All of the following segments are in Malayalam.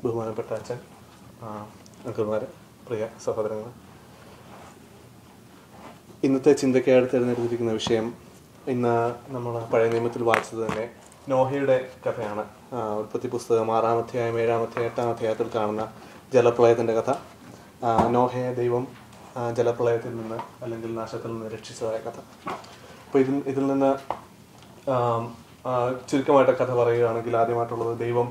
ബഹുമാനപ്പെട്ട അച്ഛൻ, അങ്കിൾമാർ, പ്രിയ സഹോദരങ്ങൾ, ഇന്നത്തെ ചിന്തയ്ക്കായിട്ട് തിരഞ്ഞെടുത്തിരിക്കുന്ന വിഷയം ഇന്ന് നമ്മൾ പഴയ നിയമത്തിൽ വായിച്ചത് തന്നെ നോഹയുടെ കഥയാണ്. ഉൽപ്പത്തി പുസ്തകം 6-ാം അധ്യായം, 7-ാം അധ്യായം, 8-ാം അധ്യായത്തിൽ കാണുന്ന ജലപ്രളയത്തിൻ്റെ കഥ. നോഹയെ ദൈവം ജലപ്രളയത്തിൽ നിന്ന് അല്ലെങ്കിൽ നാശത്തിൽ നിന്ന് രക്ഷിച്ചതായ കഥ. അപ്പോൾ ഇതിൽ നിന്ന് ചുരുക്കമായിട്ട് കഥ പറയുകയാണെങ്കിൽ ആദ്യമായിട്ടുള്ളത് ദൈവം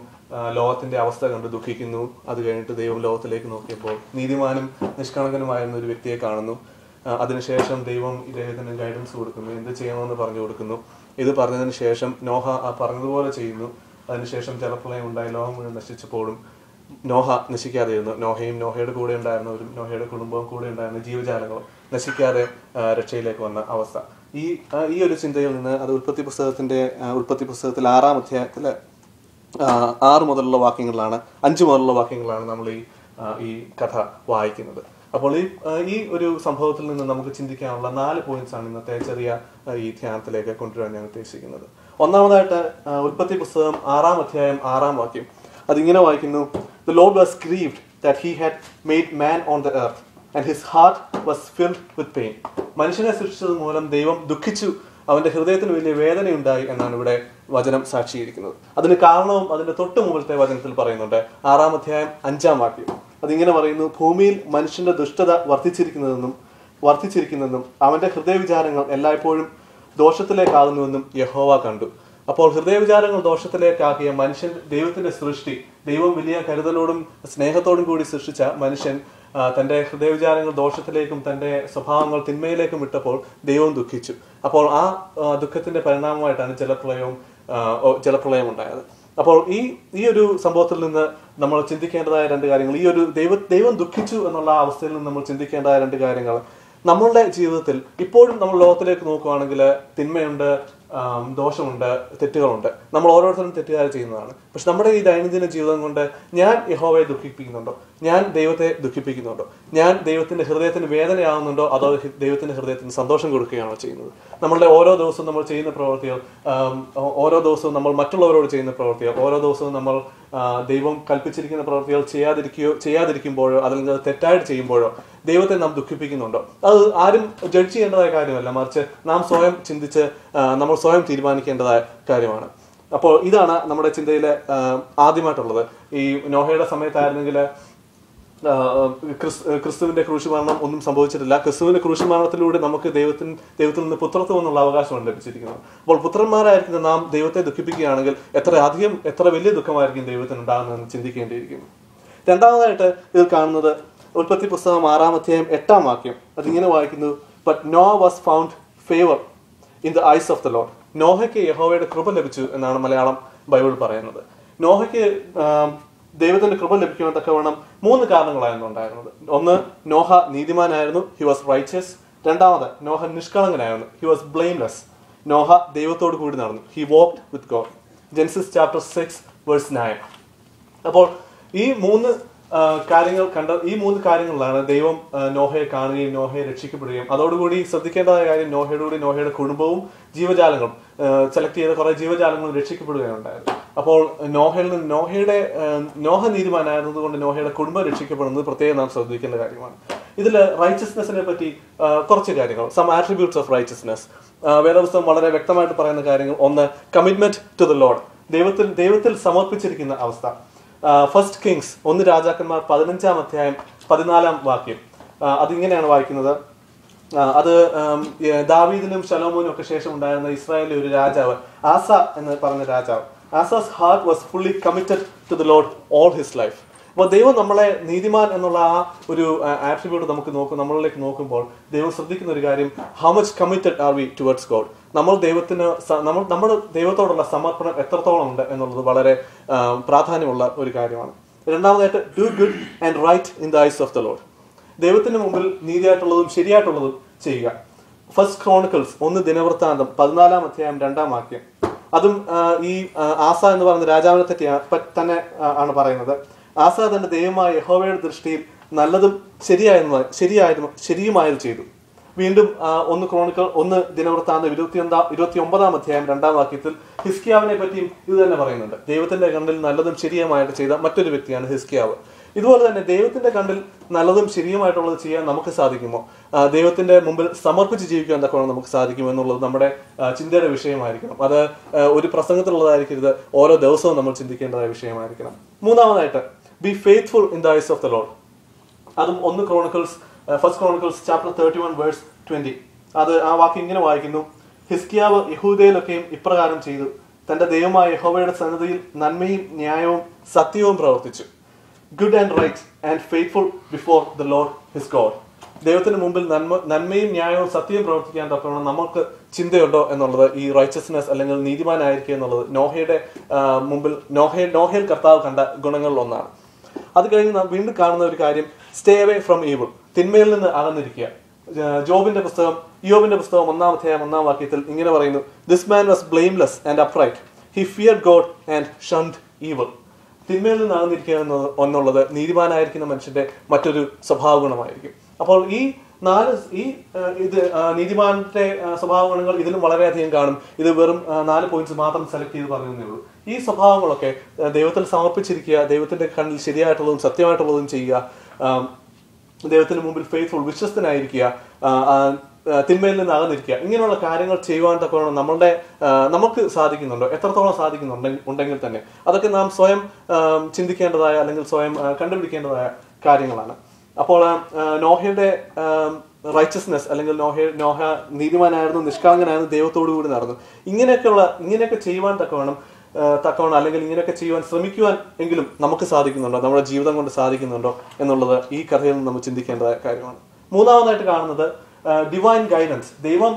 ലോകത്തിൻ്റെ അവസ്ഥ കണ്ട് ദുഃഖിക്കുന്നു. അത് കഴിഞ്ഞിട്ട് ദൈവം ലോകത്തിലേക്ക് നോക്കിയപ്പോൾ നീതിമാനും നിഷ്കളങ്കനുമായിരുന്ന ഒരു വ്യക്തിയെ കാണുന്നു. അതിനുശേഷം ദൈവം ഇദ്ദേഹത്തിന് ഗൈഡൻസ് കൊടുക്കുന്നു, എന്ത് ചെയ്യണമെന്ന് പറഞ്ഞു കൊടുക്കുന്നു. ഇത് പറഞ്ഞതിന് ശേഷം നോഹ പറഞ്ഞതുപോലെ ചെയ്യുന്നു. അതിനുശേഷം ജലപ്രളയം ഉണ്ടായി, ലോകം മുഴുവൻ നശിച്ചപ്പോഴും നോഹ നശിക്കാതെയിരുന്നു. നോഹയും നോഹയുടെ കൂടെ ഉണ്ടായിരുന്നവരും നോഹയുടെ കുടുംബവും കൂടെ ഉണ്ടായിരുന്ന ജീവജാലങ്ങളും നശിക്കാതെ രക്ഷയിലേക്ക് വന്ന അവസ്ഥ. ഈ ഒരു ചിന്തയിൽ നിന്ന് അത് ഉൽപ്പത്തി പുസ്തകത്തിൽ 6-ാം അധ്യായത്തിൽ 6 മുതലുള്ള വാക്യങ്ങളാണ്, 5 മുതലുള്ള വാക്യങ്ങളാണ് നമ്മൾ ഈ കഥ വായിക്കുന്നത്. അപ്പോൾ ഈ ഒരു സംഭവത്തിൽ നിന്ന് നമുക്ക് ചിന്തിക്കാനുള്ള 4 പോയിന്റ്സ് ആണ് ഇന്നത്തെ ചെറിയ ഈ ധ്യാനത്തിലേക്ക് കൊണ്ടുവരാൻ ഞാൻ ഉദ്ദേശിക്കുന്നത്. ഒന്നാമതായിട്ട് ഉൽപ്പത്തി പുസ്തകം 6-ാം അധ്യായം 6-ാം വാക്യം അതിങ്ങനെ വായിക്കുന്നു: The Lord was grieved that he had made man on the earth, and his heart was filled with pain. മനുഷ്യനെ സൃഷ്ടിച്ചത് മൂലം ദൈവം ദുഃഖിച്ചു, അവന്റെ ഹൃദയത്തിന് വലിയ വേദനയുണ്ടായി എന്നാണ് ഇവിടെ വചനം സാക്ഷിയിരിക്കുന്നത്. അതിന് കാരണവും അതിന്റെ തൊട്ട് മുകളിലത്തെ വചനത്തിൽ പറയുന്നുണ്ട്. 6-ാം അധ്യായം 5-ാം വാക്യം അതിങ്ങനെ പറയുന്നു: ഭൂമിയിൽ മനുഷ്യന്റെ ദുഷ്ടത വർദ്ധിച്ചിരിക്കുന്നെന്നും അവന്റെ ഹൃദയവിചാരങ്ങൾ എല്ലായ്പ്പോഴും ദോഷത്തിലേക്കാകുന്നുവെന്നും യഹോവ കണ്ടു. അപ്പോൾ ഹൃദയവിചാരങ്ങൾ ദോഷത്തിലേക്കാക്കിയ മനുഷ്യൻ, ദൈവത്തിന്റെ സൃഷ്ടി, ദൈവം വലിയ കരുതലോടും സ്നേഹത്തോടും കൂടി സൃഷ്ടിച്ച മനുഷ്യൻ തന്റെ ഹൃദയവിചാരങ്ങൾ ദോഷത്തിലേക്കും തന്റെ സ്വഭാവങ്ങൾ തിന്മയിലേക്കും വിട്ടപ്പോൾ ദൈവം ദുഃഖിച്ചു. അപ്പോൾ ആ ദുഃഖത്തിന്റെ പരിണാമമായിട്ടാണ് ജലപ്രളയം ഉണ്ടായത്. അപ്പോൾ ഈ ഒരു സംഭവത്തിൽ നിന്ന് നമ്മൾ ചിന്തിക്കേണ്ടതായ 2 കാര്യങ്ങൾ, ഈ ഒരു ദൈവം ദുഃഖിച്ചു എന്നുള്ള അവസ്ഥയിൽ നിന്ന് നമ്മൾ ചിന്തിക്കേണ്ടതായ 2 കാര്യങ്ങൾ. നമ്മളുടെ ജീവിതത്തിൽ ഇപ്പോഴും നമ്മൾ ലോകത്തിലേക്ക് നോക്കുകയാണെങ്കിൽ തിന്മയുണ്ട്, ദോഷമുണ്ട്, തെറ്റുകളുണ്ട്. നമ്മൾ ഓരോരുത്തരും തെറ്റുകാർ ചെയ്യുന്നതാണ്. പക്ഷെ നമ്മുടെ ഈ ദൈനംദിന ജീവിതം കൊണ്ട് ഞാൻ യഹോവയെ ദുഃഖിപ്പിക്കുന്നുണ്ടോ, ഞാൻ ദൈവത്തെ ദുഃഖിപ്പിക്കുന്നുണ്ടോ, ഞാൻ ദൈവത്തിന്റെ ഹൃദയത്തിന് വേദനയാകുന്നുണ്ടോ, അതോ ദൈവത്തിന്റെ ഹൃദയത്തിന് സന്തോഷം കൊടുക്കുകയാണോ ചെയ്യുന്നത്? നമ്മളുടെ ഓരോ ദിവസവും നമ്മൾ ചെയ്യുന്ന പ്രവൃത്തികൾ, ഓരോ ദിവസവും നമ്മൾ മറ്റുള്ളവരോട് ചെയ്യുന്ന പ്രവൃത്തികൾ, ഓരോ ദിവസവും നമ്മൾ ദൈവം കൽപ്പിച്ചിരിക്കുന്ന പ്രവൃത്തികൾ ചെയ്യാതിരിക്കുമ്പോഴോ അല്ലെങ്കിൽ അത് തെറ്റായിട്ട് ചെയ്യുമ്പോഴോ ദൈവത്തെ നാം ദുഃഖിപ്പിക്കുന്നുണ്ടോ? അത് ആരും ജഡ്ജ് ചെയ്യേണ്ടതായ കാര്യമല്ല, മറിച്ച് നാം സ്വയം ചിന്തിച്ച് നമ്മൾ സ്വയം തീരുമാനിക്കേണ്ടതായ കാര്യമാണ്. അപ്പോൾ ഇതാണ് നമ്മുടെ ചിന്തയിൽ ആദ്യമായിട്ടുള്ളത്. ഈ നോഹയുടെ സമയത്തായിരുന്നെങ്കിൽ ക്രിസ്തുവിന്റെ ക്രൂശുമരണം ഒന്നും സംഭവിച്ചിട്ടില്ല. ക്രിസ്തുവിന്റെ ക്രൂശുമരണത്തിലൂടെ നമുക്ക് ദൈവത്തിൽ നിന്ന് പുത്രത്വം എന്നുള്ള അവകാശമാണ് ലഭിച്ചിരിക്കുന്നത്. അപ്പോൾ പുത്രന്മാരായിരിക്കുന്ന നാം ദൈവത്തെ ദുഃഖിപ്പിക്കുകയാണെങ്കിൽ എത്ര വലിയ ദുഃഖമായിരിക്കും ദൈവത്തിന് ഉണ്ടാകുന്നതെന്ന് ചിന്തിക്കേണ്ടിയിരിക്കുന്നു. രണ്ടാമതായിട്ട് ഇതിൽ കാണുന്നത് ഉൽപ്പത്തി പുസ്തകം 6-ാം അധ്യായം 8-ാം വാക്യം അതിങ്ങനെ വായിക്കുന്നു: But Noah was found favor in the eyes of the Lord. നോഹയ്ക്ക് യഹോവയുടെ കൃപ ലഭിച്ചു എന്നാണ് മലയാളം ബൈബിൾ പറയുന്നത്. നോഹയ്ക്ക് ദൈവത്തിന്റെ കൃപ ലഭിക്കുവാൻ തക്കവണ്ണം 3 കാരണങ്ങളായിരുന്നു ഉണ്ടായിരുന്നത്. ഒന്ന്, നോഹ നീതിമാനായിരുന്നു, ഹി വാസ് റൈച്ചസ്. രണ്ടാമത്, നോഹ നിഷ്കളങ്കനായിരുന്നു, ഹി വാസ് ബ്ലെയിംലെസ്. നോഹ ദൈവത്തോട് കൂടി നടന്നു, he walked with God. Genesis chapter 6:9. അപ്പോൾ ഈ 3 കാര്യങ്ങളിലാണ് ദൈവം നോഹയെ കാണുകയും നോഹയെ രക്ഷിക്കപ്പെടുകയും. അതോടുകൂടി ശ്രദ്ധിക്കേണ്ടതായ കാര്യം, നോഹയുടെ കുടുംബവും ജീവജാലങ്ങളും സെലക്ട് ചെയ്ത കുറെ ജീവജാലങ്ങളും രക്ഷിക്കപ്പെടുകയുണ്ടായിരുന്നു. അപ്പോൾ നോഹ നീതിമാനായിരുന്നത് കൊണ്ട് നോഹയുടെ കുടുംബം രക്ഷിക്കപ്പെടുന്നത് പ്രത്യേകം നാം ശ്രദ്ധിക്കേണ്ട കാര്യമാണ്. ഇതിൽ റൈച്ചസ്നെസ്സിനെ പറ്റി കുറച്ച് കാര്യങ്ങൾ, സം ആട്രിബ്യൂട്ട്സ് ഓഫ് റൈച്ചസ്നെസ്, വേദപുസ്തകം വളരെ വ്യക്തമായിട്ട് പറയുന്ന കാര്യങ്ങൾ. ഒന്ന്, കമ്മിറ്റ്മെന്റ് ടു ദ ലോർഡ്, ദൈവത്തിൽ സമർപ്പിച്ചിരിക്കുന്ന അവസ്ഥ. ഫസ്റ്റ് കിങ്സ് 1 രാജാക്കന്മാർ 15-ാം അധ്യായം 14-ാം വാക്യം അതിങ്ങനെയാണ് വായിക്കുന്നത്. അത് ദാവീദിനും ശലോമോനും ഒക്കെ ശേഷം ഉണ്ടായിരുന്ന ഇസ്രായേലിലെ ഒരു രാജാവ്, ആസ എന്ന് പറഞ്ഞ രാജാവ്. Asa's heart was fully committed to the Lord all his life. അപ്പോൾ ദൈവം നമ്മളെ നീതിമാൻ എന്നുള്ള ആ ഒരു ആട്രിബ്യൂട്ട് നമ്മളിലേക്ക് നോക്കുമ്പോൾ ദൈവം ശ്രദ്ധിക്കുന്ന ഒരു കാര്യം, how much committed are we towards God. നമ്മുടെ ദൈവത്തോടുള്ള സമർപ്പണം എത്രത്തോളം ഉണ്ട് എന്നുള്ളത് വളരെ പ്രാധാന്യമുള്ള ഒരു കാര്യമാണ്. രണ്ടാമതായിട്ട്, do good and right in the eyes of the Lord. ദൈവത്തിന് മുമ്പിൽ നീതിയായിട്ടുള്ളതും ശരിയായിട്ടുള്ളതും ചെയ്യുക. ഫസ്റ്റ് ക്രോണിക്കിൾസ് 1 ദിനവൃത്താന്തം 14-ാം അധ്യായം 2-ാം വാക്യം അതും ഈ ആസ എന്ന് പറയുന്ന രാജാവിനെ തന്നെ ആണ് പറയുന്നത്. ആസ തന്റെ ദൈവമായ യഹോവയുടെ ദൃഷ്ടിയിൽ നല്ലതും ശരിയുമായത് ചെയ്തു. വീണ്ടും ഒന്ന് ദിനവൃത്താന്തം 29 അധ്യായം 2 വാക്യത്തിൽ ഹിസ്കിയാവിനെ പറ്റിയും ഇത് തന്നെ പറയുന്നുണ്ട്. ദൈവത്തിന്റെ കണ്ണിൽ നല്ലതും ശരിയുമായിട്ട് ചെയ്ത മറ്റൊരു വ്യക്തിയാണ് ഹിസ്കിയാവ്. ഇതുപോലെ തന്നെ ദൈവത്തിന്റെ കണ്ണിൽ നല്ലതും ശരിയുമായിട്ടുള്ളത് ചെയ്യാൻ നമുക്ക് സാധിക്കുമോ, ദൈവത്തിന്റെ മുമ്പിൽ സമർപ്പിച്ച് ജീവിക്കാൻ തക്കവണ്ണം നമുക്ക് സാധിക്കുമോ എന്നുള്ളത് നമ്മുടെ ചിന്തയുടെ വിഷയമായിരിക്കണം. അത് ഒരു പ്രസംഗത്തിലുള്ളതായിരിക്കരുത്, ഓരോ ദിവസവും നമ്മൾ ചിന്തിക്കേണ്ടതായ വിഷയമായിരിക്കണം. മൂന്നാമതായിട്ട് B faithful in the eyes of the Lord. അതും ഫസ്റ്റ് ക്രോണിക്കൽസ് ചാപ്റ്റർ 31 വേഴ്സ് 20. അത് ആ വാക്യം ഇങ്ങനെ വായിക്കുന്നു: ഹിസ്കിയാവ് യഹൂദയിലൊക്കെയും ഇപ്രകാരം ചെയ്തു, തന്റെ ദൈവമായ യഹോവയുടെ സന്നിധിയിൽ നന്മയും ന്യായവും സത്യവും പ്രവർത്തിച്ചു. Good and right and faithful before the Lord his God. ദൈവത്തിന് മുമ്പിൽ നന്മയും ന്യായവും സത്യവും പ്രവർത്തിക്കാൻ തക്കവണ്ണം നമുക്ക് ചിന്തയുണ്ടോ എന്നുള്ളത്, ഈ റൈച്ചസ്നെസ് അല്ലെങ്കിൽ നീതിമാനായിരിക്കുക എന്നുള്ളത് നോഹയുടെ മുമ്പിൽ നോഹയിൽ കർത്താവ് കണ്ട ഗുണങ്ങളിൽ ഒന്നാണ്. അത് കഴിഞ്ഞ് നാം വീണ്ടും കാണുന്ന ഒരു കാര്യം, സ്റ്റേ അവേ ഫ്രം ഈവിൾ, തിന്മയിൽ നിന്ന് അകന്നിരിക്കുക. യോബിന്റെ പുസ്തകം 1 അധ്യായം 1 വാക്യത്തിൽ ഇങ്ങനെ പറയുന്നു: this man was blameless and upright, he feared God and shunned evil. തിന്മയിൽ നിന്ന് അകന്നിരിക്കുക എന്നുള്ളത് നീതിമാനായിരിക്കുന്ന മനുഷ്യന്റെ മറ്റൊരു സ്വഭാവ ഗുണമായിരിക്കും. അപ്പോൾ ഈ നീതിമാന്റെ സ്വഭാവ ഗുണങ്ങൾ ഇതിലും വളരെയധികം കാണും. ഇത് വെറും 4 പോയിന്റ്സ് മാത്രം സെലക്ട് ചെയ്ത് പറയുന്നേ ഉള്ളൂ. ഈ സ്വഭാവങ്ങളൊക്കെ ദൈവത്തിൽ സമർപ്പിച്ചിരിക്കുക, ദൈവത്തിന്റെ കണ്ണിൽ ശരിയായിട്ടുള്ളതും സത്യമായിട്ടുള്ളതും ചെയ്യുക, ദൈവത്തിന് മുമ്പിൽ ഫെയ്ത്ത്ഫുൾ വിശ്വസ്തനായിരിക്കുക, തിന്മയിൽ നിന്ന് അകന്നിരിക്കുക, ഇങ്ങനെയുള്ള കാര്യങ്ങൾ ചെയ്യുവാൻ തക്കവണ്ണം നമുക്ക് സാധിക്കുന്നുണ്ടോ, എത്രത്തോളം ഉണ്ടെങ്കിൽ തന്നെ അതൊക്കെ നാം സ്വയം ചിന്തിക്കേണ്ടതായ അല്ലെങ്കിൽ സ്വയം കണ്ടുപിടിക്കേണ്ടതായ കാര്യങ്ങളാണ്. അപ്പോൾ നോഹയുടെ റൈച്ചസ്നെസ് അല്ലെങ്കിൽ നോഹ നീതിമാനായിരുന്നു, നിഷ്കളങ്കനായിരുന്നു, ദൈവത്തോടു കൂടി നടന്നു. ഇങ്ങനെയൊക്കെ ചെയ്യുവാൻ തക്കവണ്ണം അല്ലെങ്കിൽ ഇങ്ങനെയൊക്കെ ചെയ്യുവാൻ ശ്രമിക്കുവാൻ എങ്കിലും നമുക്ക് സാധിക്കുന്നുണ്ടോ, നമ്മുടെ ജീവിതം കൊണ്ട് സാധിക്കുന്നുണ്ടോ എന്നുള്ളത് ഈ കഥയിൽ നിന്ന് നമ്മൾ ചിന്തിക്കേണ്ടതായ കാര്യമാണ്. മൂന്നാമതായിട്ട് കാണുന്നത് ഡിവൈൻ ഗൈഡൻസ്. ദൈവം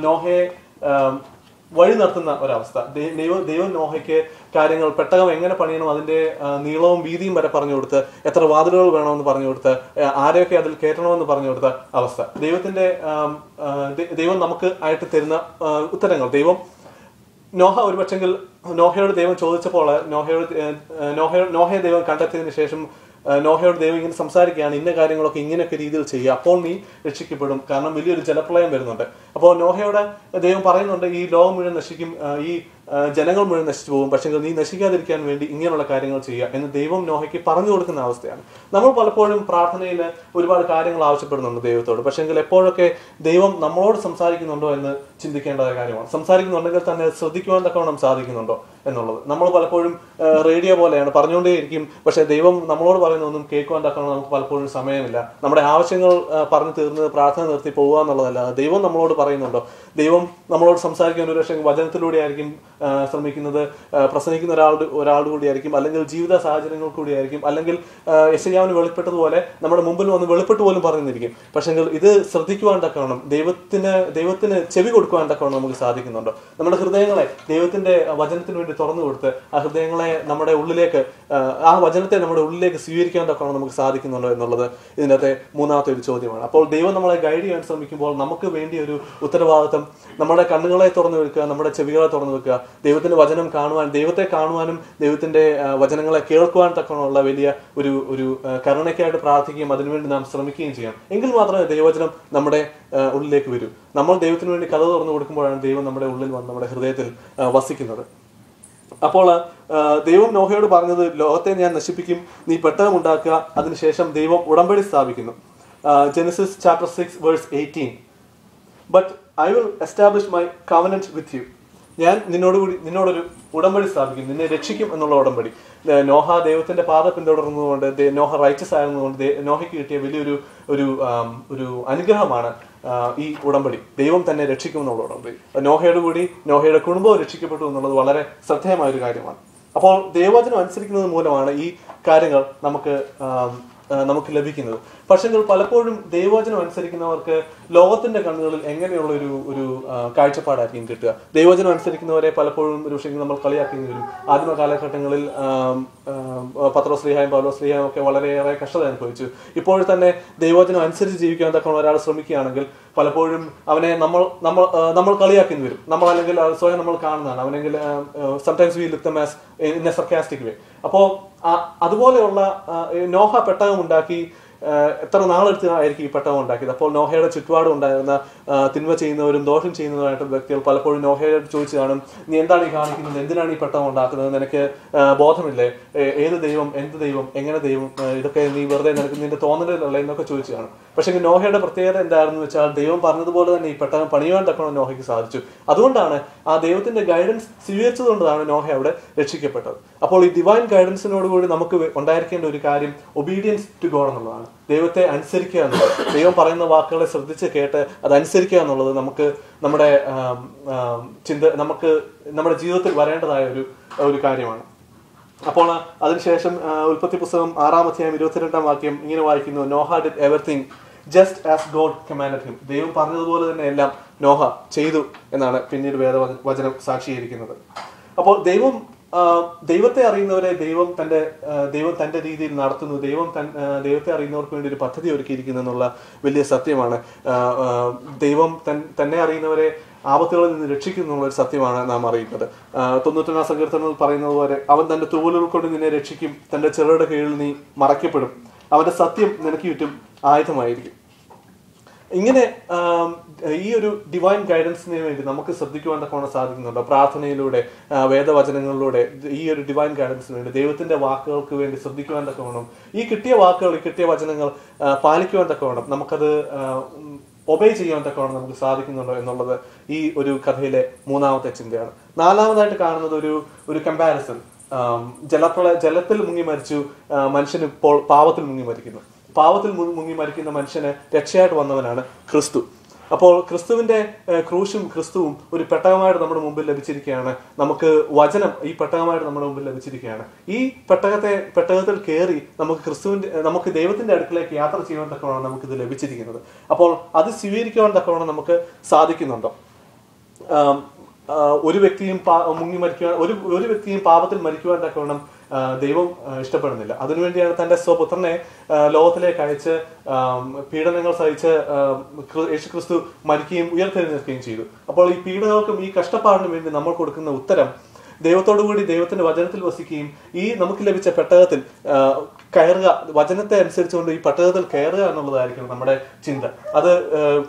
നോഹയെ വഴി നടത്തുന്ന ഒരവസ്ഥ. ദൈവം നോഹയ്ക്ക് കാര്യങ്ങൾ പെട്ടകം എങ്ങനെ പണിയണം, അതിന്റെ നീളവും വീതിയും വരെ പറഞ്ഞു കൊടുത്ത്, എത്ര വാതിലുകൾ വേണമെന്ന് പറഞ്ഞു കൊടുത്ത്, ആരെയൊക്കെ അതിൽ കയറ്റണമെന്ന് പറഞ്ഞു കൊടുത്ത അവസ്ഥ. ദൈവം നമുക്ക് ആയിട്ട് തരുന്ന ഉത്തരങ്ങൾ. നോഹ ഒരുപക്ഷെങ്കിൽ നോഹയോട് ദൈവം ചോദിച്ചപ്പോൾ നോഹയെ ദൈവം കണ്ടെത്തിയതിനു ശേഷം നോഹയോട് ദൈവം ഇങ്ങനെ സംസാരിക്കുകയാണ്, ഇന്ന കാര്യങ്ങളൊക്കെ ഇങ്ങനെയൊക്കെ രീതിയിൽ ചെയ്യുക, അപ്പോൾ നീ രക്ഷിക്കപ്പെടും, കാരണം വലിയൊരു ജലപ്രളയം വരുന്നുണ്ട്. അപ്പോൾ നോഹയോട് ദൈവം പറയുന്നുണ്ട്, ഈ ലോകം മുഴുവൻ നശിക്കും, ഈ ജനങ്ങൾ മുഴുവൻ നശിച്ചു പോകും, പക്ഷേ നീ നശിക്കാതിരിക്കാൻ വേണ്ടി ഇങ്ങനെയുള്ള കാര്യങ്ങൾ ചെയ്യുക എന്ന് ദൈവം നോഹയ്ക്ക് പറഞ്ഞു കൊടുക്കുന്ന അവസ്ഥയാണ്. നമ്മൾ പലപ്പോഴും പ്രാർത്ഥനയിൽ ഒരുപാട് കാര്യങ്ങൾ ആവശ്യപ്പെടുന്നുണ്ട് ദൈവത്തോട്, പക്ഷെങ്കിൽ എപ്പോഴൊക്കെ ദൈവം നമ്മളോട് സംസാരിക്കുന്നുണ്ടോ എന്ന് ചിന്തിക്കേണ്ടതായ കാര്യമാണ്. സംസാരിക്കുന്നുണ്ടെങ്കിൽ തന്നെ ശ്രദ്ധിക്കുവാൻ തക്കവണ്ണം സാധിക്കുന്നുണ്ടോ എന്നുള്ളത്. നമ്മൾ പലപ്പോഴും റേഡിയോ പോലെയാണ്, പറഞ്ഞുകൊണ്ടേയിരിക്കും, പക്ഷെ ദൈവം നമ്മളോട് പറയുന്നതൊന്നും കേൾക്കുവാൻ തക്കവണ്ണം നമുക്ക് പലപ്പോഴും സമയമില്ല. നമ്മുടെ ആവശ്യങ്ങൾ പറഞ്ഞു തീർന്ന് പ്രാർത്ഥന നിർത്തി പോകുക എന്നുള്ളതല്ല. ദൈവം നമ്മളോട് പറയുന്നുണ്ടോ, ദൈവം നമ്മളോട് സംസാരിക്കാൻ ഒരു പക്ഷേ വചനത്തിലൂടെ ആയിരിക്കും ശ്രമിക്കുന്നത്, പ്രസംഗിക്കുന്ന ഒരാളുടെ കൂടിയായിരിക്കും, അല്ലെങ്കിൽ ജീവിത സാഹചര്യങ്ങൾ കൂടിയായിരിക്കും, അല്ലെങ്കിൽ യെശയ്യാവിന് വെളിപ്പെട്ടതുപോലെ നമ്മുടെ മുമ്പിൽ വന്ന് വെളിപ്പെട്ട് പോലും പറഞ്ഞിരിക്കും. പക്ഷെങ്കിൽ ഇത് ശ്രദ്ധിക്കുവാൻ തക്കവണ്ണം ദൈവത്തിന് ചെവി കൊടുക്കുവാൻ തക്കവണ്ണം നമുക്ക് സാധിക്കുന്നുണ്ടോ? നമ്മുടെ ഹൃദയങ്ങളെ ദൈവത്തിന്റെ വചനത്തിന് വേണ്ടി തുറന്നു കൊടുത്ത് ആ ഹൃദയങ്ങളെ നമ്മുടെ ഉള്ളിലേക്ക്, ആ വചനത്തെ നമ്മുടെ ഉള്ളിലേക്ക് സ്വീകരിക്കാൻ തക്കവണ്ണം നമുക്ക് സാധിക്കുന്നുണ്ടോ എന്നുള്ളത് ഇതിനകത്തെ മൂന്നാമത്തെ ഒരു ചോദ്യമാണ്. അപ്പോൾ ദൈവം നമ്മളെ ഗൈഡ് ചെയ്യാൻ ശ്രമിക്കുമ്പോൾ നമുക്ക് വേണ്ടി ഒരു ഉത്തരവാദിത്വം, നമ്മുടെ കണ്ണുകളെ തുറന്നു വെക്കുക, നമ്മുടെ ചെവികളെ തുറന്നു വെക്കുക, ദൈവത്തിന്റെ വചനം ദൈവത്തെ കാണുവാനും ദൈവത്തിന്റെ വചനങ്ങളെ കേൾക്കുവാൻ തക്കമുള്ള വലിയ ഒരു കരുണയ്ക്കായിട്ട് പ്രാർത്ഥിക്കുകയും അതിനുവേണ്ടി നാം ശ്രമിക്കുകയും ചെയ്യാം. എങ്കിൽ മാത്രമേ ദൈവവചനം നമ്മുടെ ഉള്ളിലേക്ക് വരൂ. നമ്മൾ ദൈവത്തിന് വേണ്ടി കഥ തുറന്നു കൊടുക്കുമ്പോഴാണ് ദൈവം നമ്മുടെ ഉള്ളിൽ വന്ന് നമ്മുടെ ഹൃദയത്തിൽ വസിക്കുന്നത്. അപ്പോൾ ദൈവം നോഹയോട് പറഞ്ഞത്, ലോകത്തെ ഞാൻ നശിപ്പിക്കും, നീ പെട്ടകം ഉണ്ടാക്കുക. അതിനുശേഷം ദൈവം ഉടമ്പടി സ്ഥാപിക്കുന്നു. Genesis chapter 6 verse 18. But I will establish my covenant with you. ഞാൻ നിന്നോടൊരു ഉടമ്പടി സ്ഥാപിക്കും, നിന്നെ രക്ഷിക്കും എന്നുള്ള ഉടമ്പടി. നോഹ ദൈവത്തിന്റെ പാത പിന്തുടർന്നതുകൊണ്ട്, നോഹ റൈച്ചസ് ആയിരുന്നതുകൊണ്ട് നോഹയ്ക്ക് കിട്ടിയ വലിയൊരു ഒരു അനുഗ്രഹമാണ് ഈ ഉടമ്പടി. ദൈവം തന്നെ രക്ഷിക്കും എന്നുള്ള ഉടമ്പടി. നോഹയുടെ കുടുംബവും രക്ഷിക്കപ്പെട്ടു എന്നുള്ളത് വളരെ ശ്രദ്ധേയമായ ഒരു കാര്യമാണ്. അപ്പോൾ ദൈവവചനം അനുസരിക്കുന്നത് മൂലമാണ് ഈ കാര്യങ്ങൾ നമുക്ക് ലഭിക്കുന്നത്. പക്ഷെങ്കിൽ പലപ്പോഴും ദൈവവചനം അനുസരിക്കുന്നവർക്ക് ലോകത്തിന്റെ കണ്ണുകളിൽ എങ്ങനെയുള്ള ഒരു കാഴ്ചപ്പാടായിരിക്കും കിട്ടുക. ദൈവവചനം അനുസരിക്കുന്നവരെ പലപ്പോഴും ഒരു പക്ഷേ നമ്മൾ കളിയാക്കേണ്ടി വരും. ആദിമ കാലഘട്ടങ്ങളിൽ പത്രോസ്ലീഹായും പൗലോസ്ലീഹായും ഒക്കെ വളരെയേറെ കഷ്ടത അനുഭവിച്ചു. ഇപ്പോൾ തന്നെ ദൈവവചനം അനുസരിച്ച് ജീവിക്കാൻ തക്ക ഒരാൾ ശ്രമിക്കുകയാണെങ്കിൽ പലപ്പോഴും അവനെ നമ്മൾ കളിയാക്കേണ്ടി വരും. നമ്മൾ അല്ലെങ്കിൽ സ്വയം നമ്മൾ കാണുന്നതാണ് അവനെങ്കിൽ sometimes we look them as in a sarcastic way. അപ്പോൾ അതുപോലെയുള്ള നോഹ പെട്ടകം ഉണ്ടാക്കി എത്ര നാളെടുത്തായിരിക്കും ഈ പെട്ടകം ഉണ്ടാക്കിയത്. അപ്പോൾ നോഹയുടെ ചുറ്റുപാടും ഉണ്ടായിരുന്ന തിന്മ ചെയ്യുന്നവരും ദോഷം ചെയ്യുന്നവരായിട്ട് വ്യക്തികൾ പലപ്പോഴും നോഹയോട് ചോദിച്ചു കാണും, നീ എന്താണ് ഈ കാണിക്കുന്നത്, എന്തിനാണ് ഈ പെട്ടകം ഉണ്ടാക്കുന്നത്, നിനക്ക് ബോധമില്ലേ, ഏത് ദൈവം, എന്ത് ദൈവം, എങ്ങനെ ദൈവം, ഇതൊക്കെ നീ വെറുതെ നിനക്ക് നിന്റെ തോന്നലല്ല എന്നൊക്കെ ചോദിച്ചു കാണും. പക്ഷേ നോഹയുടെ പ്രത്യേകത എന്തായിരുന്നു വെച്ചാൽ ദൈവം പറഞ്ഞതുപോലെ തന്നെ ഈ പെട്ടകം പണിയുവാൻ തക്കണം നോഹയ്ക്ക് സാധിച്ചു. അതുകൊണ്ടാണ് ആ ദൈവത്തിന്റെ ഗൈഡൻസ് സ്വീകരിച്ചതുകൊണ്ടാണ് നോഹ അവിടെ രക്ഷിക്കപ്പെട്ടത്. അപ്പോൾ ഈ ഡിവൈൻ ഗൈഡൻസിനോടുകൂടി നമുക്ക് ഉണ്ടായിരിക്കേണ്ട ഒരു കാര്യം ഒബീഡിയൻസ് ടു ഗോഡ് എന്നുള്ളതാണ്. ദൈവത്തെ അനുസരിക്കുക എന്നുള്ളത്, ദൈവം പറയുന്ന വാക്കുകളെ ശ്രദ്ധിച്ച് കേട്ട് അതനുസരിക്കുക എന്നുള്ളത് നമുക്ക് നമ്മുടെ നമ്മുടെ ജീവിതത്തിൽ വരേണ്ടതായ ഒരു കാര്യമാണ്. അപ്പോൾ അതിനുശേഷം ഉൽപ്പത്തി പുസ്തകം 6-ാം അധ്യായം 22-ാം വാക്യം ഇങ്ങനെ വായിക്കുന്നു, Noah did everything just as God commanded him. ദൈവം പറഞ്ഞതുപോലെ തന്നെ എല്ലാം നോഹ ചെയ്തു എന്നാണ് പിന്നീട് വേദവചനം സാക്ഷീകരിക്കുന്നത്. അപ്പോൾ ദൈവത്തെ അറിയുന്നവരെ ദൈവം തന്റെ രീതിയിൽ നടത്തുന്നു. ദൈവത്തെ അറിയുന്നവർക്ക് വേണ്ടി ഒരു പദ്ധതി ഒരുക്കിയിരിക്കുന്നു എന്നുള്ള വലിയ സത്യമാണ്. ദൈവം തന്നെ അറിയുന്നവരെ ആപത്തുകളിൽ നിന്ന് രക്ഷിക്കുന്നു എന്നുള്ളൊരു സത്യമാണ് നാം അറിയുന്നത്. 91-ാം സങ്കീർത്തനത്തിൽ പറയുന്നത് പോലെ, അവൻ തന്റെ തൂവലുകൾ കൊണ്ട് നിന്നെ രക്ഷിക്കും, തന്റെ ചെറുയുടെ കീഴിൽ നീ മറയ്ക്കപ്പെടും, അവന്റെ സത്യം നിനക്ക് ചുറ്റും ആയുധമായിരിക്കും. ഇങ്ങനെ ഈ ഒരു ഡിവൈൻ ഗൈഡൻസിന് വേണ്ടി നമുക്ക് ശ്രദ്ധിക്കുവാൻ തക്കവണ്ണം സാധിക്കുന്നുണ്ട്. പ്രാർത്ഥനയിലൂടെ, വേദവചനങ്ങളിലൂടെ ഈ ഒരു ഡിവൈൻ ഗൈഡൻസിന് വേണ്ടി, ദൈവത്തിന്റെ വാക്കുകൾക്ക് വേണ്ടി ശ്രദ്ധിക്കുവാൻ തക്കവണ്ണം, ഈ കിട്ടിയ വാക്കുകൾ, ഈ കിട്ടിയ വചനങ്ങൾ പാലിക്കുവാൻ തക്കവണ്ണം, നമുക്കത് ഒബേ ചെയ്യാൻ തക്കവണ്ണം നമുക്ക് സാധിക്കുന്നുണ്ടോ എന്നുള്ളത് ഈ ഒരു കഥയിലെ 3-ാമത്തെ ചിന്തയാണ്. 4-ാമതായിട്ട് കാണുന്നത് ഒരു കമ്പാരിസൺ. ജലത്തിൽ മുങ്ങി മരിച്ചു മനുഷ്യൻ ഇപ്പോൾ പാപത്തിൽ മുങ്ങി മരിക്കുന്നു. പാപത്തിൽ മുങ്ങി മരിക്കുന്ന മനുഷ്യന് രക്ഷയായിട്ട് വന്നവനാണ് ക്രിസ്തു. അപ്പോൾ ക്രിസ്തുവിന്റെ ക്രൂശും ക്രിസ്തുവും ഒരു പെട്ടകമായിട്ട് നമ്മുടെ മുമ്പിൽ ലഭിച്ചിരിക്കുകയാണ്. നമുക്ക് വചനം ഈ പെട്ടകമായിട്ട് നമ്മുടെ മുമ്പിൽ ലഭിച്ചിരിക്കുകയാണ്. ഈ പെട്ടകത്തിൽ കയറി നമുക്ക് ദൈവത്തിന്റെ അടുക്കിലേക്ക് യാത്ര ചെയ്യാൻ തക്കവണ്ണം നമുക്കിത് ലഭിച്ചിരിക്കുന്നത്. അപ്പോൾ അത് സ്വീകരിക്കുവാൻ തക്കവണ്ണം നമുക്ക് സാധിക്കുന്നുണ്ടോ? ഒരു വ്യക്തിയും ഒരു വ്യക്തിയും പാപത്തിൽ മരിക്കുവാൻ തക്കവണ്ണം ദൈവം ഇഷ്ടപ്പെടുന്നില്ല. അതിനുവേണ്ടിയാണ് തന്റെ സ്വപുത്രനെ ലോകത്തിലേക്ക് അയച്ച് പീഡനങ്ങൾ സഹിച്ച് യേശുക്രിസ്തു മരിക്കുകയും ഉയർത്തെഴുന്നേൽക്കുകയും ചെയ്തു. അപ്പോൾ ഈ പീഡനങ്ങൾക്കും ഈ കഷ്ടപ്പാടിനും വേണ്ടി നമ്മൾ കൊടുക്കുന്ന ഉത്തരം ദൈവത്തോടുകൂടി ദൈവത്തിന്റെ വചനത്തിൽ വസിക്കുകയും ഈ നമുക്ക് ലഭിച്ച പെട്ടകത്തിൽ കയറുക, വചനത്തെ അനുസരിച്ചുകൊണ്ട് ഈ പെട്ടകത്തിൽ കയറുക എന്നുള്ളതായിരിക്കും നമ്മുടെ ചിന്ത. അത്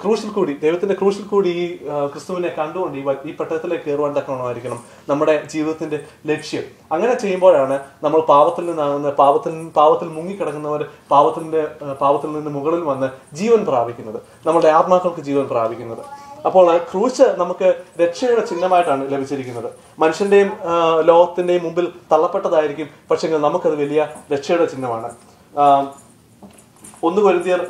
ക്രൂശിൽ കൂടി, ദൈവത്തിന്റെ ക്രൂശിൽ കൂടി ഈ ക്രിസ്തുവിനെ കണ്ടുകൊണ്ട് ഈ പെട്ടകത്തിലേക്ക് കയറുവാൻ തക്കവണ്ണമായിരിക്കണം നമ്മുടെ ജീവിതത്തിന്റെ ലക്ഷ്യം. അങ്ങനെ ചെയ്യുമ്പോഴാണ് നമ്മൾ പാപത്തിൽ നിന്നാകുന്ന പാപത്തിൽ മുങ്ങിക്കിടക്കുന്നവർ പാപത്തിൽ നിന്ന് മുകളിൽ വന്ന് ജീവൻ പ്രാപിക്കുന്നത്, നമ്മുടെ ആത്മാക്കൾക്ക് ജീവൻ പ്രാപിക്കുന്നത്. അപ്പോൾ ക്രൂശ് നമുക്ക് രക്ഷയുടെ ചിഹ്നമായിട്ടാണ് ലഭിച്ചിരിക്കുന്നത്. മനുഷ്യന്റെയും ലോകത്തിന്റെയും മുമ്പിൽ തള്ളപ്പെട്ടതായിരിക്കും, പക്ഷെ നമുക്കത് വലിയ രക്ഷയുടെ ചിഹ്നമാണ്. 1 കൊരിന്ത്യർ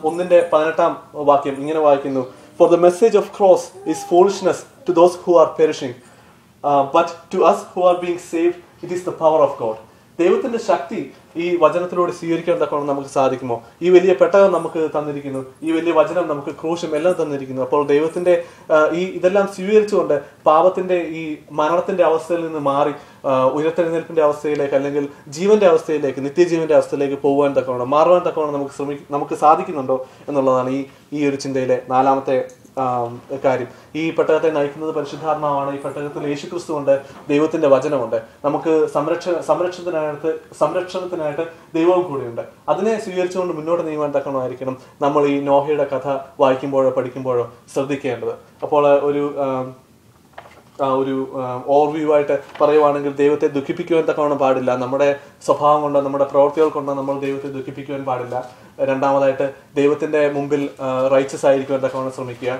1:18 വാക്യം ഇങ്ങനെ വായിക്കുന്നു, For the message of cross is foolishness to those who are perishing, but to us who are being saved it is the power of God. ദൈവത്തിന്റെ ശക്തി ഈ വചനത്തിലൂടെ സ്വീകരിക്കാൻ തക്കവണ്ണം നമുക്ക് സാധിക്കുമോ? ഈ വലിയ പെട്ടകം നമുക്ക് തന്നിരിക്കുന്നു, ഈ വലിയ വചനം നമുക്ക് ക്രൂശും എല്ലാം തന്നിരിക്കുന്നു. അപ്പോൾ ദൈവത്തിന്റെ ഇതെല്ലാം സ്വീകരിച്ചുകൊണ്ട് പാപത്തിന്റെ ഈ മരണത്തിന്റെ അവസ്ഥയിൽ നിന്ന് മാറി ഉയർത്തെഴുന്നേൽപ്പിന്റെ അവസ്ഥയിലേക്ക്, അല്ലെങ്കിൽ ജീവന്റെ അവസ്ഥയിലേക്ക്, നിത്യജീവന്റെ അവസ്ഥയിലേക്ക് പോകുവാൻ തക്കവണ്ണം, മാറുവാൻ തക്കവണ്ണം നമുക്ക് സാധിക്കുന്നുണ്ടോ എന്നുള്ളതാണ് ഈ ഒരു ചിന്തയിലെ 4-ാമത്തെ കാര്യം. ഈ പെട്ടകത്തെ നയിക്കുന്നത് പരിശുദ്ധാത്മാവാണ്. ഈ പെട്ടകത്തിൽ യേശുക്രിസ്തു ഉണ്ട്, ദൈവത്തിന്റെ വചനമുണ്ട്. നമുക്ക് സംരക്ഷണത്തിനായിട്ട് ദൈവവും കൂടിയുണ്ട്. അതിനെ സ്വീകരിച്ചുകൊണ്ട് മുന്നോട്ട് നീങ്ങുവാൻ തക്കണമായിരിക്കണം നമ്മൾ ഈ നോഹയുടെ കഥ വായിക്കുമ്പോഴോ പഠിക്കുമ്പോഴോ ശ്രദ്ധിക്കേണ്ടത്. അപ്പോൾ ഒരു ഓവർവ്യൂ ആയിട്ട് പറയുവാണെങ്കിൽ, ദൈവത്തെ ദുഃഖിപ്പിക്കുവാൻ തക്കവണ്ണം പാടില്ല. നമ്മുടെ സ്വഭാവം കൊണ്ടോ നമ്മുടെ പ്രവൃത്തികൾ കൊണ്ടോ നമ്മൾ ദൈവത്തെ ദുഃഖിപ്പിക്കുവാൻ പാടില്ല. രണ്ടാമതായിട്ട് ദൈവത്തിന്റെ മുമ്പിൽ റൈച്ചസ് ആയിരിക്കുവാൻ തക്കവണ്ണം ശ്രമിക്കുക.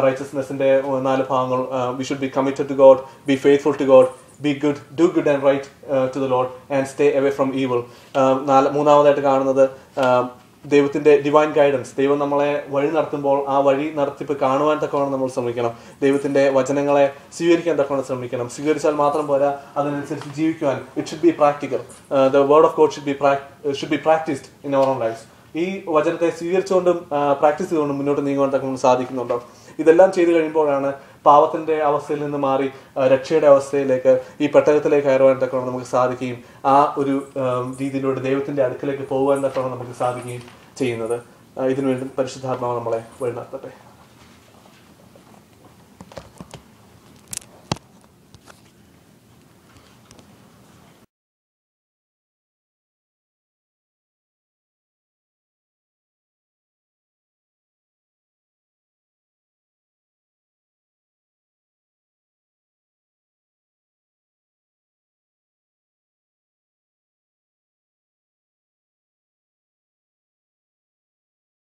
റൈച്ചസ്നെസിന്റെ 4 ഭാഗങ്ങൾ: we should be committed to God, be faithful to God, be good, do good and right to the Lord, and stay away from evil. മൂന്നാമതായിട്ട് കാണുന്നത് ദൈവത്തിന്റെ ഡിവൈൻ ഗൈഡൻസ്. ദൈവം നമ്മളെ വഴി നടത്തുമ്പോൾ ആ വഴി നടത്തിപ്പ് കാണുവാൻ തക്കവണ്ണം നമ്മൾ ശ്രമിക്കണം. ദൈവത്തിന്റെ വചനങ്ങളെ സ്വീകരിക്കാൻ തക്കവണ്ണം ശ്രമിക്കണം. സ്വീകരിച്ചാൽ മാത്രം പോരാ, അതിനനുസരിച്ച് ജീവിക്കുവാൻ it should be practical. The word of God should be practised in our own lifes. ഈ വചനത്തെ സ്വീകരിച്ചുകൊണ്ടും പ്രാക്ടീസ് ചെയ്തുകൊണ്ടും മുന്നോട്ട് നീങ്ങുവാൻ തക്കവണ്ണം സാധിക്കുന്നുണ്ടോ? ഇതെല്ലാം ചെയ്തു കഴിയുമ്പോഴാണ് പാവത്തിന്റെ അവസ്ഥയിൽ നിന്ന് മാറി രക്ഷയുടെ അവസ്ഥയിലേക്ക്, ഈ പെട്ടകത്തിലേക്ക് കയറുവാൻ തക്കവണ്ണം നമുക്ക് സാധിക്കുകയും ആ ഒരു രീതിയിലൂടെ ദൈവത്തിന്റെ അടുക്കിലേക്ക് പോകുവാൻ തക്കവണ്ണം നമുക്ക് സാധിക്കുകയും ചെയ്യുന്നത്. ഇതിനുവേണ്ടി പരിശുദ്ധാത്മാവ് നമ്മളെ വഴി നടത്തട്ടെ.